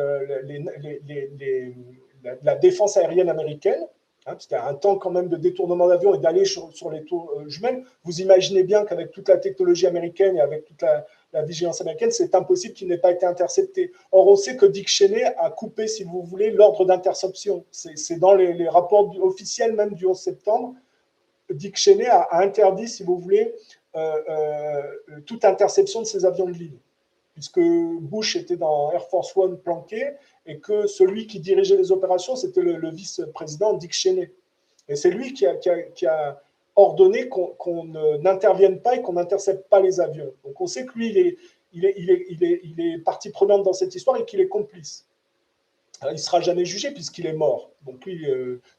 Speaker 1: la défense aérienne américaine, parce qu'il y a un temps quand même de détournement d'avion et d'aller sur les tours jumelles. Vous imaginez bien qu'avec toute la technologie américaine et avec toute la vigilance américaine, c'est impossible qu'il n'ait pas été intercepté. Or, on sait que Dick Cheney a coupé, si vous voulez, l'ordre d'interception. C'est dans les rapports officiels même du 11 septembre. Dick Cheney a interdit, si vous voulez, toute interception de ces avions de ligne, puisque Bush était dans Air Force One planqué et que celui qui dirigeait les opérations, c'était le vice-président Dick Cheney. Et c'est lui qui a ordonné qu'on n'intervienne pas et qu'on n'intercepte pas les avions. Donc on sait que lui, il est partie prenante dans cette histoire et qu'il est complice. Alors, il ne sera jamais jugé puisqu'il est mort. Donc lui,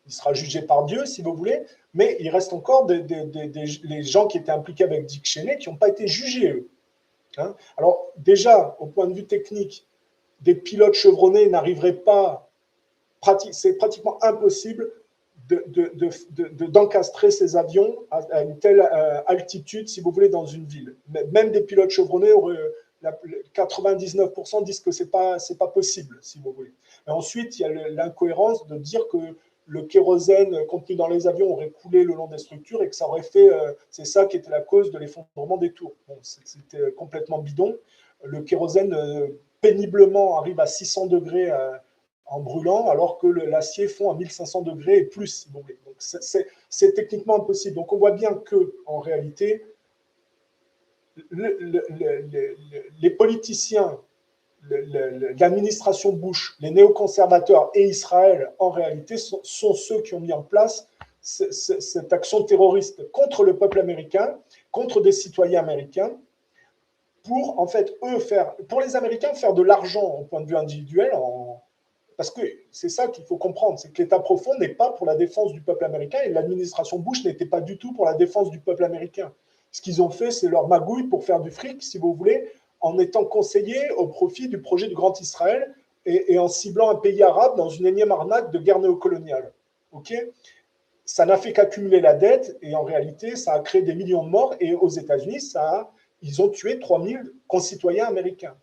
Speaker 1: il sera jugé par Dieu, si vous voulez, mais il reste encore les gens qui étaient impliqués avec Dick Cheney qui n'ont pas été jugés, eux. Hein? Alors déjà, au point de vue technique, des pilotes chevronnés n'arriveraient pas, c'est pratiquement impossible d'encastrer ces avions à une telle altitude, si vous voulez, dans une ville. Même des pilotes chevronnés, 99% disent que c'est pas possible, si vous voulez. Et ensuite, il y a l'incohérence de dire que le kérosène contenu dans les avions aurait coulé le long des structures et que ça aurait fait, c'est ça qui était la cause de l'effondrement des tours. Bon, c'était complètement bidon. Le kérosène péniblement arrive à 600 degrés en brûlant, alors que l'acier fond à 1500 degrés et plus, si vous voulez. Donc c'est techniquement impossible. Donc on voit bien que, en réalité, les politiciens, l'administration Bush, les néoconservateurs et Israël, en réalité, sont ceux qui ont mis en place cette action terroriste contre le peuple américain, contre des citoyens américains, pour, en fait, pour les Américains, faire de l'argent au point de vue individuel, parce que c'est ça qu'il faut comprendre, c'est que l'État profond n'est pas pour la défense du peuple américain et l'administration Bush n'était pas du tout pour la défense du peuple américain. Ce qu'ils ont fait, c'est leur magouille pour faire du fric, si vous voulez, en étant conseillés au profit du projet du Grand Israël et en ciblant un pays arabe dans une énième arnaque de guerre néocoloniale. Okay, ça n'a fait qu'accumuler la dette et en réalité, ça a créé des millions de morts et aux États-Unis, ils ont tué 3000 concitoyens américains.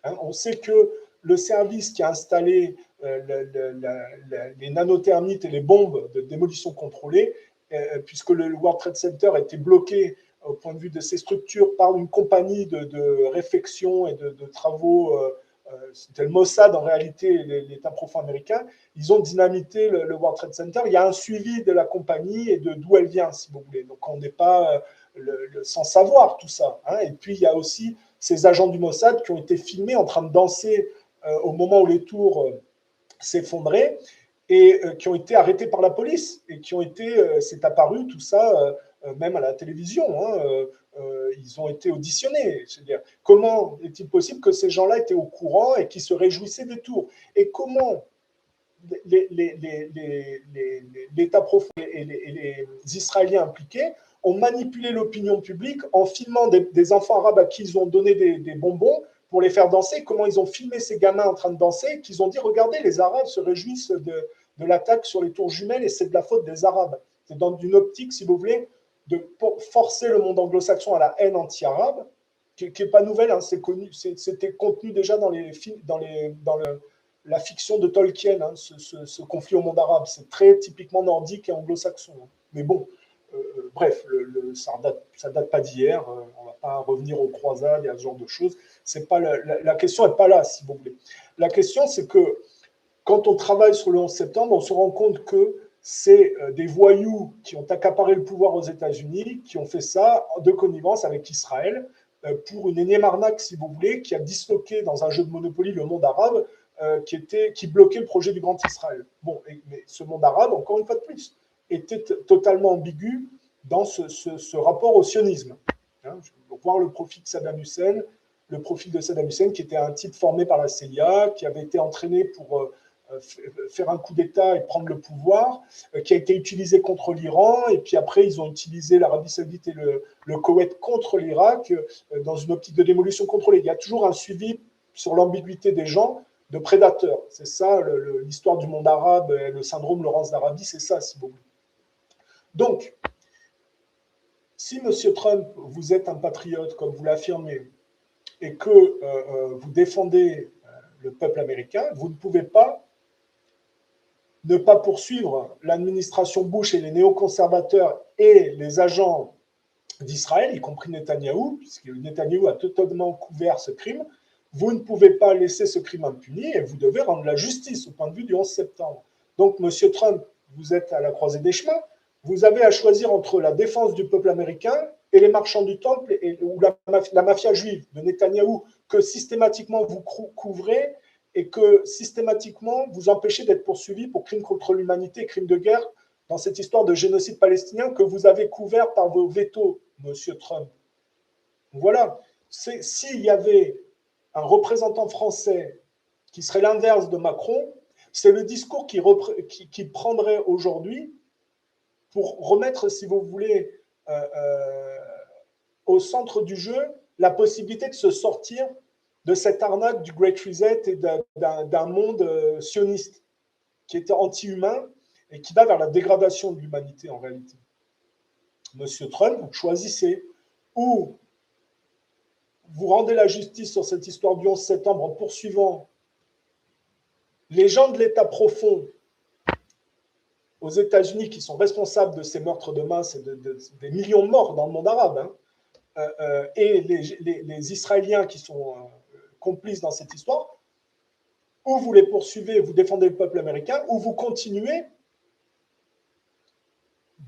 Speaker 1: Hein, on sait que le service qui a installé les nanothermites et les bombes de démolition contrôlée, puisque le World Trade Center a été bloqué au point de vue de ses structures par une compagnie de réfection et de travaux c'était le Mossad en réalité, l'État profond américain, ils ont dynamité le World Trade Center. Il y a un suivi de la compagnie et de d'où elle vient, si vous voulez. Donc on n'est pas sans savoir tout ça. Hein. Et puis il y a aussi ces agents du Mossad qui ont été filmés en train de danser au moment où les tours s'effondraient et qui ont été arrêtés par la police et qui ont été, c'est apparu tout ça, même à la télévision. Hein, ils ont été auditionnés. C'est-à-dire, comment est-il possible que ces gens-là étaient au courant et qui se réjouissaient des tours? Et comment l'État profond et les Israéliens impliqués ont manipulé l'opinion publique en filmant des enfants arabes à qui ils ont donné des bonbons pour les faire danser, comment ils ont filmé ces gamins en train de danser, qu'ils ont dit, regardez, les Arabes se réjouissent de l'attaque sur les tours jumelles et c'est de la faute des Arabes. C'est dans une optique, si vous voulez, de forcer le monde anglo-saxon à la haine anti-arabe, qui n'est pas nouvelle, hein, c'était contenu déjà dans la fiction de Tolkien, hein, ce conflit au monde arabe. C'est très typiquement nordique et anglo-saxon. Hein. Mais bon, bref, ça date pas d'hier. On ne va pas revenir aux croisades et à ce genre de choses. C'est pas la question n'est pas là, si vous voulez. La question, c'est que quand on travaille sur le 11 septembre, on se rend compte que c'est des voyous qui ont accaparé le pouvoir aux États-Unis, qui ont fait ça de connivence avec Israël pour une énième arnaque, si vous voulez, qui a disloqué dans un jeu de Monopoly le monde arabe, qui bloquait le projet du Grand Israël. Bon, mais ce monde arabe, encore une fois de plus, était totalement ambigu dans ce rapport au sionisme. Hein, on voir le profil de Saddam Hussein, qui était un type formé par la CIA, qui avait été entraîné pour faire un coup d'État et prendre le pouvoir, qui a été utilisé contre l'Iran, et puis après ils ont utilisé l'Arabie Saoudite et le Koweït contre l'Irak dans une optique de démolition contrôlée. Il y a toujours un suivi sur l'ambiguïté des gens de prédateurs. C'est ça l'histoire du monde arabe, le syndrome Laurence d'Arabie, c'est ça, si vous voulez. Donc, si M. Trump, vous êtes un patriote, comme vous l'affirmez, et que vous défendez le peuple américain, vous ne pouvez pas ne pas poursuivre l'administration Bush et les néoconservateurs et les agents d'Israël, y compris Netanyahou, puisque Netanyahou a totalement couvert ce crime. Vous ne pouvez pas laisser ce crime impuni et vous devez rendre la justice au point de vue du 11 septembre. Donc, M. Trump, vous êtes à la croisée des chemins. Vous avez à choisir entre la défense du peuple américain et les marchands du temple ou la mafia juive de Netanyahou que systématiquement vous couvrez et que systématiquement vous empêchez d'être poursuivis pour crimes contre l'humanité et crimes de guerre dans cette histoire de génocide palestinien que vous avez couvert par vos vétos, M. Trump. Voilà. S'il y avait un représentant français qui serait l'inverse de Macron, c'est le discours qui prendrait aujourd'hui pour remettre, si vous voulez, au centre du jeu la possibilité de se sortir de cette arnaque du Great Reset et d'un monde sioniste qui est anti-humain et qui va vers la dégradation de l'humanité en réalité. Monsieur Trump, vous choisissez ou vous rendez la justice sur cette histoire du 11 septembre en poursuivant les gens de l'État profond aux États-Unis qui sont responsables de ces meurtres de masse et des millions de morts dans le monde arabe, hein, et les Israéliens qui sont complices dans cette histoire, ou vous les poursuivez, vous défendez le peuple américain, ou vous continuez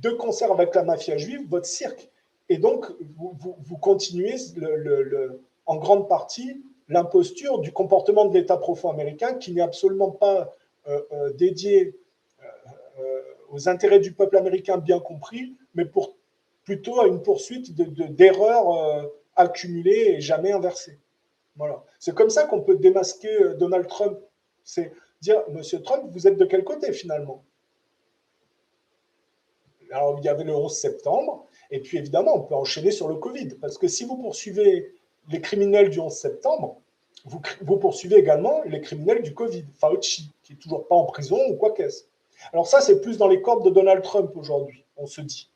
Speaker 1: de concert avec la mafia juive votre cirque. Et donc, vous continuez en grande partie l'imposture du comportement de l'État profond américain qui n'est absolument pas dédié aux intérêts du peuple américain bien compris, mais plutôt à une poursuite d'erreurs accumulées et jamais inversées. Voilà. C'est comme ça qu'on peut démasquer Donald Trump. C'est dire, Monsieur Trump, vous êtes de quel côté finalement? Alors, il y avait le 11 septembre, et puis évidemment, on peut enchaîner sur le Covid, parce que si vous poursuivez les criminels du 11 septembre, vous poursuivez également les criminels du Covid, Fauci, qui n'est toujours pas en prison ou quoi qu'est-ce. Alors ça, c'est plus dans les cordes de Donald Trump aujourd'hui, on se dit.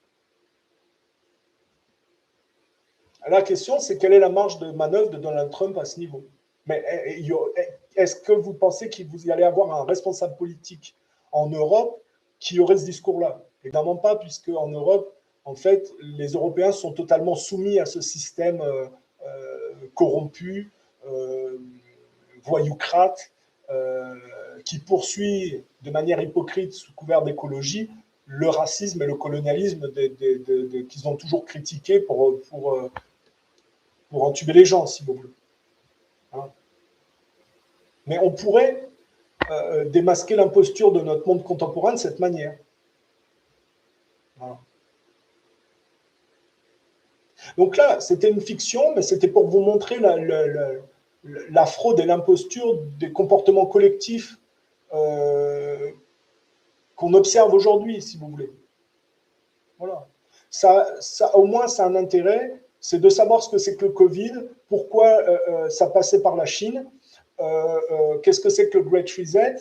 Speaker 1: La question, c'est quelle est la marge de manœuvre de Donald Trump à ce niveau? Mais est-ce que vous pensez qu'il vous y allez avoir un responsable politique en Europe qui aurait ce discours-là? Évidemment pas, puisque en Europe, en fait, les Européens sont totalement soumis à ce système corrompu, voyoucrate qui poursuit de manière hypocrite sous couvert d'écologie le racisme et le colonialisme qu'ils ont toujours critiqué pour entuber les gens, si vous voulez. Hein. Mais on pourrait démasquer l'imposture de notre monde contemporain de cette manière. Voilà. Donc là, c'était une fiction, mais c'était pour vous montrer la fraude et l'imposture des comportements collectifs qu'on observe aujourd'hui, si vous voulez. Voilà. Au moins, ça a un intérêt, c'est de savoir ce que c'est que le Covid, pourquoi ça passait par la Chine, qu'est-ce que c'est que le Great Reset,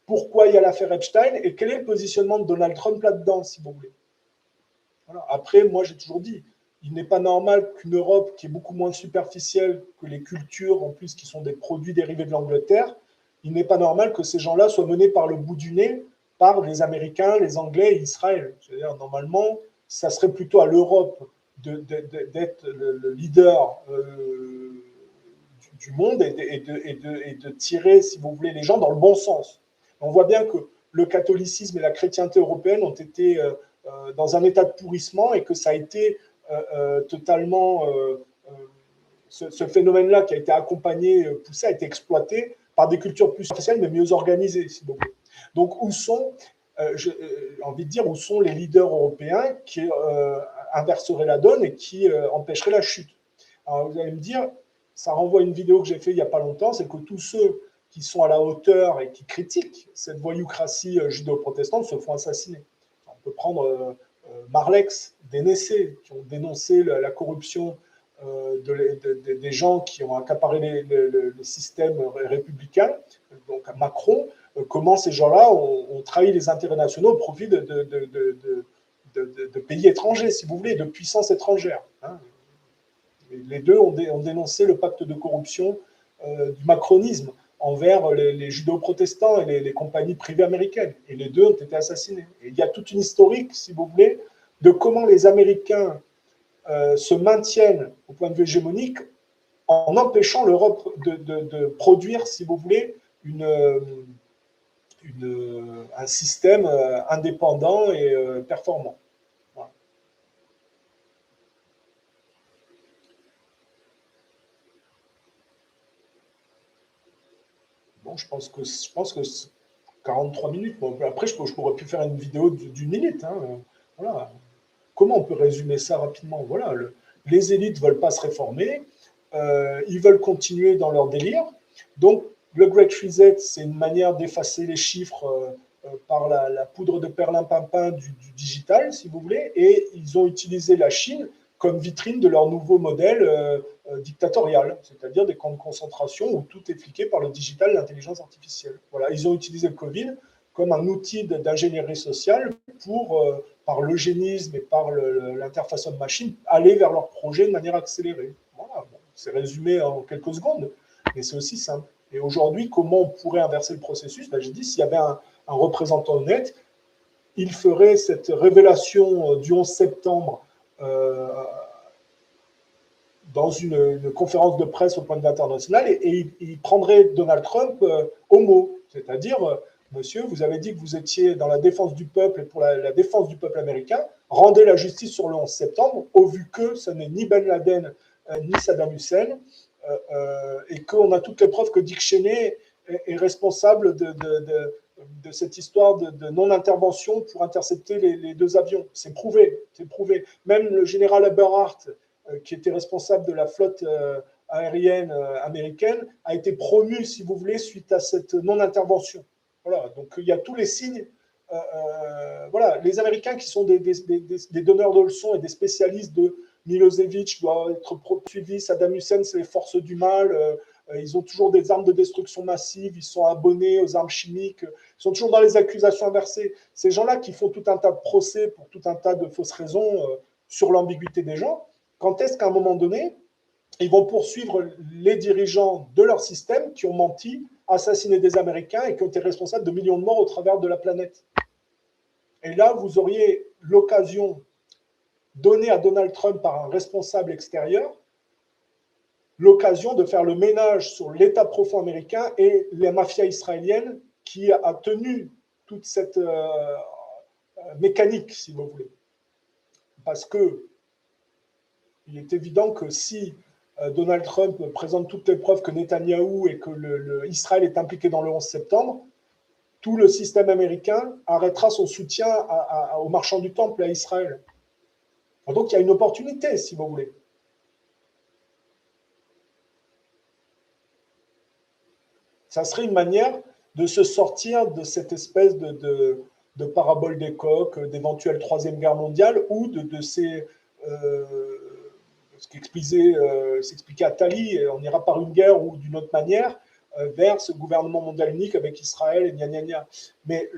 Speaker 1: pourquoi il y a l'affaire Epstein, et quel est le positionnement de Donald Trump là-dedans, si vous voulez. Voilà. Après, moi, j'ai toujours dit, il n'est pas normal qu'une Europe qui est beaucoup moins superficielle que les cultures, en plus, qui sont des produits dérivés de l'Angleterre, il n'est pas normal que ces gens-là soient menés par le bout du nez par les Américains, les Anglais et Israël. C'est-à-dire, normalement, ça serait plutôt à l'Europe d'être le leader du monde et de tirer, si vous voulez, les gens dans le bon sens. On voit bien que le catholicisme et la chrétienté européenne ont été dans un état de pourrissement et que ça a été totalement ce phénomène-là qui a été accompagné, poussé, a été exploité par des cultures plus spéciales mais mieux organisées, si vous voulez. Donc, où sont, j'ai envie de dire, où sont les leaders européens qui inverseraient la donne et qui empêcheraient la chute? Alors, vous allez me dire, ça renvoie à une vidéo que j'ai faite il n'y a pas longtemps, c'est que tous ceux qui sont à la hauteur et qui critiquent cette voyoucratie judéo-protestante se font assassiner. On peut prendre Marlex, Dénessé, qui ont dénoncé la corruption des gens qui ont accaparé le système républicain, donc Macron, comment ces gens-là ont trahi les intérêts nationaux au profit de pays étrangers, si vous voulez, de puissances étrangères. Hein. Les deux ont dénoncé le pacte de corruption du macronisme envers les judéo-protestants et les compagnies privées américaines. Et les deux ont été assassinés. Et il y a toute une historique, si vous voulez, de comment les Américains se maintiennent au point de vue hégémonique en empêchant l'Europe de produire, si vous voulez, un système indépendant et performant. Voilà. Bon, je pense que 43 minutes. Bon, après, je pourrais plus faire une vidéo d'une minute. Hein. Voilà. Comment on peut résumer ça rapidement? Voilà, les élites ne veulent pas se réformer, ils veulent continuer dans leur délire. Donc, le Great Reset, c'est une manière d'effacer les chiffres par la poudre de perlimpinpin du digital, si vous voulez, et ils ont utilisé la Chine comme vitrine de leur nouveau modèle dictatorial, c'est-à-dire des camps de concentration où tout est fliqué par le digital et l'intelligence artificielle. Voilà, ils ont utilisé le Covid comme un outil d'ingénierie sociale pour, par l'eugénisme et par l'interface homme-machine, aller vers leur projet de manière accélérée. Voilà, bon, c'est résumé en quelques secondes, mais c'est aussi simple. Et aujourd'hui, comment on pourrait inverser le processus? Ben, j'ai dit, s'il y avait un représentant honnête, il ferait cette révélation du 11 septembre dans une conférence de presse au point de vue international et il prendrait Donald Trump au mot. C'est-à-dire, monsieur, vous avez dit que vous étiez dans la défense du peuple et pour la défense du peuple américain, rendez la justice sur le 11 septembre, au vu que ce n'est ni Ben Laden ni Saddam Hussein, et qu'on a toutes les preuves que Dick Cheney est responsable de cette histoire de non-intervention pour intercepter les deux avions. C'est prouvé, c'est prouvé. Même le général Eberhardt, qui était responsable de la flotte aérienne américaine, a été promu, si vous voulez, suite à cette non-intervention. Voilà, donc il y a tous les signes. Voilà, les Américains qui sont des donneurs de leçons et des spécialistes de Milosevic doivent être poursuivis, Saddam Hussein, c'est les forces du mal, ils ont toujours des armes de destruction massive, ils sont abonnés aux armes chimiques, ils sont toujours dans les accusations inversées. Ces gens-là qui font tout un tas de procès pour tout un tas de fausses raisons sur l'ambiguïté des gens, quand est-ce qu'à un moment donné, ils vont poursuivre les dirigeants de leur système qui ont menti, assassiné des Américains et qui ont été responsables de millions de morts au travers de la planète? Et là, vous auriez l'occasion donnée à Donald Trump par un responsable extérieur l'occasion de faire le ménage sur l'État profond américain et la mafia israélienne qui a tenu toute cette mécanique, si vous voulez. Parce que il est évident que si Donald Trump présente toutes les preuves que Netanyahou et que Israël est impliqué dans le 11 septembre, tout le système américain arrêtera son soutien aux marchands du temple et à Israël. Donc il y a une opportunité, si vous voulez. Ça serait une manière de se sortir de cette espèce de parabole des coqs, d'éventuelle troisième guerre mondiale, ou de ces... ce qu'expliquait Attali, on ira par une guerre ou d'une autre manière vers ce gouvernement mondial unique avec Israël et gna gna gna. Mais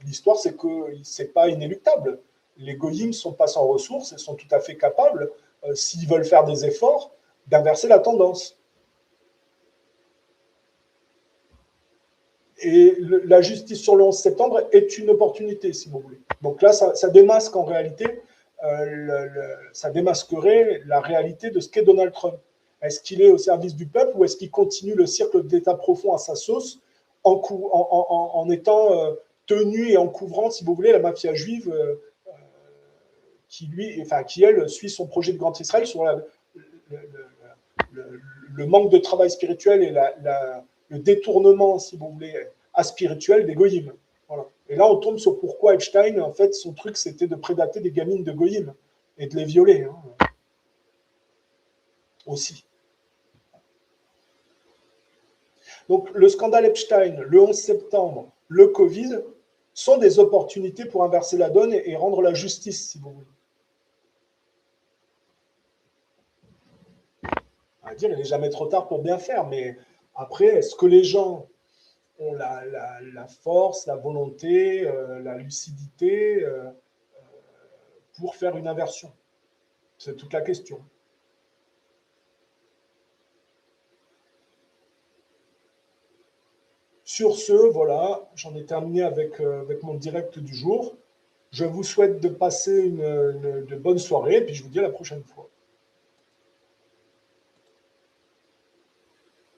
Speaker 1: l'histoire, c'est que c'est pas inéluctable. Les goyim ne sont pas sans ressources et sont tout à fait capables, s'ils veulent faire des efforts, d'inverser la tendance. Et la justice sur le 11 septembre est une opportunité, si vous voulez. Donc là, ça démasque en réalité, ça démasquerait la réalité de ce qu'est Donald Trump. Est-ce qu'il est au service du peuple ou est-ce qu'il continue le cercle d'État profond à sa sauce en étant tenu et en couvrant, si vous voulez, la mafia juive qui, elle, suit son projet de Grand Israël sur le manque de travail spirituel et le détournement, si vous voulez, aspirituel des goyim. Voilà. Et là, on tombe sur pourquoi Epstein, en fait, son truc, c'était de prédater des gamines de goyim et de les violer. Hein. Aussi. Donc, le scandale Epstein, le 11 septembre, le Covid, sont des opportunités pour inverser la donne et rendre la justice, si vous voulez. On va dire, il n'est jamais trop tard pour bien faire, mais après, est-ce que les gens ont la force, la volonté, la lucidité pour faire une inversion? C'est toute la question. Sur ce, voilà, j'en ai terminé avec mon direct du jour. Je vous souhaite de passer de bonnes soirées et puis je vous dis à la prochaine fois.